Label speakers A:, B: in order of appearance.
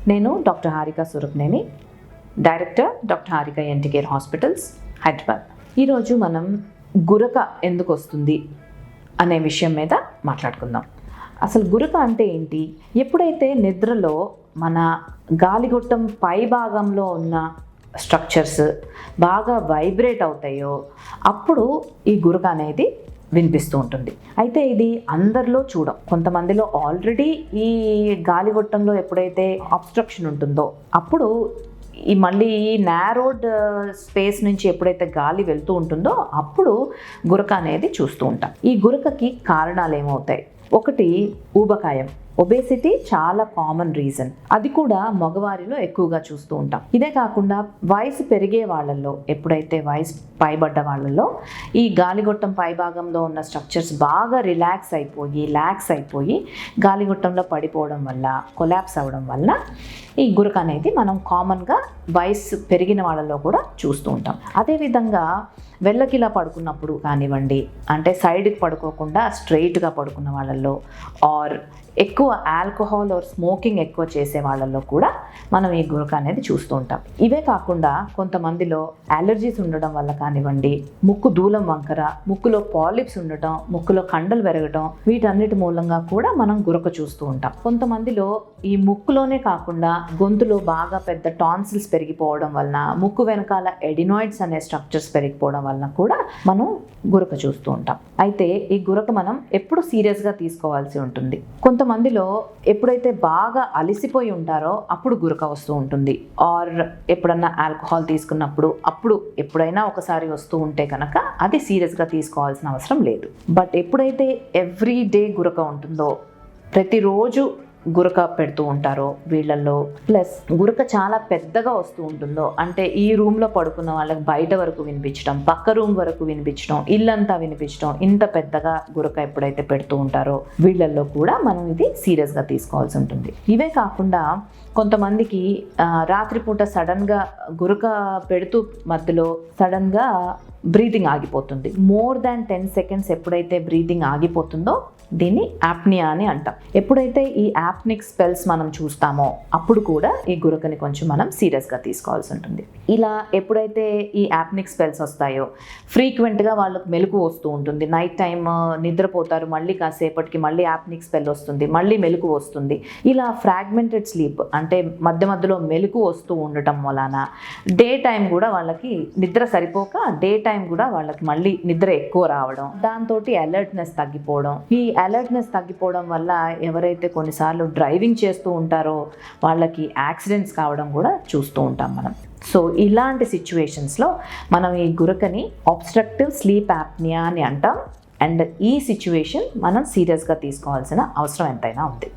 A: నేను doctor Harika Surapaneni, director doctor Harika ENT care hospitals, Hyderabad. ఈరోజు మనం గురక ఎందుకు వస్తుంది అనే విషయం మీద మాట్లాడుకుందాం. అసలు గురక అంటే ఏంటి? ఎప్పుడైతే నిద్రలో మన గాలిగొట్టం పై భాగంలో ఉన్న స్ట్రక్చర్స్ బాగా వైబ్రేట్ అవుతాయో అప్పుడు ఈ గురక అనేది వినిపిస్తూ ఉంటుంది. అయితే ఇది అందరిలో చూడం. కొంతమందిలో ఆల్రెడీ ఈ గాలిగొట్టంలో ఎప్పుడైతే అబ్స్ట్రక్షన్ ఉంటుందో అప్పుడు మళ్ళీ ఈ నారోడ్ స్పేస్ నుంచి ఎప్పుడైతే గాలి వెళ్తూ ఉంటుందో అప్పుడు గురక అనేది చూస్తూ ఉంటాం. ఈ గురకకి కారణాలు ఏమవుతాయి? ఒకటి, ఊబకాయం. ఒబేసిటీ చాలా కామన్ రీజన్. అది కూడా మగవారిలో ఎక్కువగా చూస్తూ ఉంటాం. ఇదే కాకుండా వయసు పెరిగే వాళ్ళల్లో, ఎప్పుడైతే వయసు పైబడ్డ వాళ్ళల్లో ఈ గాలిగొట్టం పై భాగంలో ఉన్న స్ట్రక్చర్స్ బాగా రిలాక్స్ అయిపోయి గాలిగొట్టంలో పడిపోవడం వల్ల, కొలాప్స్ అవ్వడం వల్ల ఈ గురక అనేది మనం కామన్గా వయసు పెరిగిన వాళ్ళలో కూడా చూస్తూ ఉంటాం. అదేవిధంగా వెళ్ళకిలా పడుకున్నప్పుడు కానివ్వండి, అంటే సైడ్కి పడుకోకుండా స్ట్రైట్గా పడుకున్న వాళ్ళల్లో, ఆర్ ఎక్కువ ఆల్కహాల్ ఆర్ స్మోకింగ్ ఎక్కువ చేసే వాళ్ళల్లో కూడా మనం ఈ గురక అనేది చూస్తూ ఉంటాం. ఇవే కాకుండా కొంతమందిలో అలర్జీస్ ఉండడం వల్ల కానివ్వండి, ముక్కు దూలం వంకర, ముక్కులో పాలిప్స్ ఉండటం, ముక్కులో కండలు పెరగటం, వీటన్నిటి మూలంగా కూడా మనం గురక చూస్తూ ఉంటాం. కొంతమందిలో ఈ ముక్కులోనే కాకుండా గొంతులో బాగా పెద్ద టాన్సిల్స్ పెరిగిపోవడం వలన, ముక్కు వెనకాల ఎడినాయిడ్స్ అనే స్ట్రక్చర్స్ పెరిగిపోవడం వలన కూడా మనం గురక చూస్తూ ఉంటాం. అయితే ఈ గురక మనం ఎప్పుడు సీరియస్గా తీసుకోవాల్సి ఉంటుంది. కొంతమందిలో ఎప్పుడైతే బాగా అలసిపోయి ఉంటారో అప్పుడు గురక వస్తూ ఉంటుంది. ఆర్ ఎప్పుడన్నా ఆల్కహాల్ తీసుకున్నప్పుడు అప్పుడు ఎప్పుడైనా ఒకసారి వస్తూ ఉంటే కనుక అది సీరియస్గా తీసుకోవాల్సిన అవసరం లేదు. బట్ ఎప్పుడైతే ఎవ్రీ డే గురక ఉంటుందో, ప్రతిరోజు గురక పెడుతూ ఉంటారో వీళ్ళల్లో, ప్లస్ గురక చాలా పెద్దగా వస్తూ ఉంటుందో, అంటే ఈ రూమ్లో పడుకున్న వాళ్ళకి బయట వరకు వినిపించడం, పక్క రూమ్ వరకు వినిపించడం, ఇల్లంతా వినిపించడం, ఇంత పెద్దగా గురక ఎప్పుడైతే పెడుతూ ఉంటారో వీళ్ళల్లో కూడా మనం ఇది సీరియస్గా తీసుకోవాల్సి ఉంటుంది. ఇవే కాకుండా కొంతమందికి రాత్రిపూట సడన్గా గురక పెడుతూ మధ్యలో సడన్గా బ్రీతింగ్ ఆగిపోతుంది. మోర్ దాన్ 10 seconds ఎప్పుడైతే బ్రీతింగ్ ఆగిపోతుందో దీన్ని యాప్నియా అని అంటాం. ఎప్పుడైతే ఈ యాప్నిక్ స్పెల్స్ మనం చూస్తామో అప్పుడు కూడా ఈ గురకని కొంచెం మనం సీరియస్గా తీసుకోవాల్సి ఉంటుంది. ఇలా ఎప్పుడైతే ఈ యాప్నిక్ స్పెల్స్ వస్తాయో ఫ్రీక్వెంట్గా వాళ్ళకి మెలకు వస్తూ ఉంటుంది. నైట్ టైం నిద్రపోతారు, మళ్ళీ కాసేపటికి మళ్ళీ యాప్నిక్ స్పెల్ వస్తుంది, మళ్ళీ మెలకు వస్తుంది. ఇలా ఫ్రాగ్మెంటెడ్ స్లీప్, అంటే మధ్య మధ్యలో మెలకు వస్తూ ఉండటం వలన డే టైం కూడా వాళ్ళకి నిద్ర సరిపోక డే టైం కూడా వాళ్ళకి మళ్ళీ నిద్ర ఎక్కువ రావడం, దాంతో అలర్ట్నెస్ తగ్గిపోవడం. ఈ అలర్ట్నెస్ తగ్గిపోవడం వల్ల ఎవరైతే కొన్నిసార్లు డ్రైవింగ్ చేస్తూ ఉంటారో వాళ్ళకి యాక్సిడెంట్స్ కావడం కూడా చూస్తూ ఉంటాం మనం. సో ఇలాంటి సిచ్యువేషన్స్లో మనం ఈ గురకని అబ్స్ట్రక్టివ్ స్లీప్ యాప్నియా అని అంటాం. అండ్ ఈ సిచ్యువేషన్ మనం సీరియస్గా తీసుకోవాల్సిన అవసరం ఎంతైనా ఉంది.